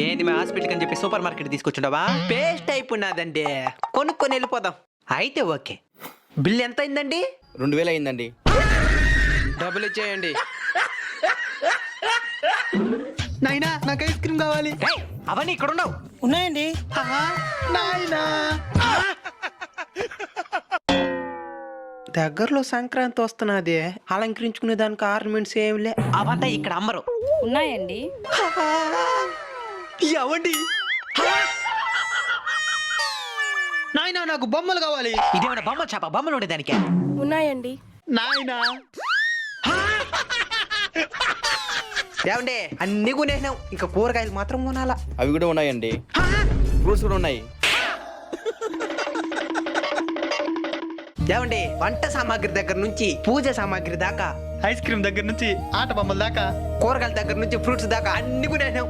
ఏంది మా హాస్పిటల్కి అని చెప్పి సూపర్ మార్కెట్ తీసుకొచ్చుండవా? పేస్ట్ అయిపోయినదండి, కొనుక్కొని వెళ్ళిపోదాం. అయితే ఓకే. బిల్ ఎంత అయిందండి? 2000 అయిందండి. డబ్బులు ఇచ్చేయండి. నాయనా నాకు ఐస్ క్రీమ్ కావాలి. ఏయ్, అవన్నీ ఇక్కడ ఉండవు. ఉన్నాయండి. నాయనా దగ్గరలో సంక్రాంతి వస్తున్నది, అలంకరించుకునే దానికి ఆర్నమెంట్స్ ఏమిలే. అవంతా ఇక్కడ అమ్మరు. ఉన్నాయండి. ఎవండి? నాయనా నాకు బొమ్మలు కావాలి. ఇదేమైనా బొమ్మ చేప? బొమ్మలు ఉండేదానికే. ఉన్నాయండి. నాయనా ఏమండి, అన్ని కొనేసినాం, ఇంకా కూరగాయలు మాత్రం కొనాలా. అవి కూడా ఉన్నాయండి. ఫ్రూట్స్ కూడా ఉన్నాయి. ఏమండి, వంట సామాగ్రి దగ్గర నుంచి పూజ సామాగ్రి దాకా, ఐస్ క్రీమ్ దగ్గర నుంచి ఆట బొమ్మల దాకా, కూరగాయల దగ్గర నుంచి ఫ్రూట్స్ దాకా అన్ని కొనేసినాం.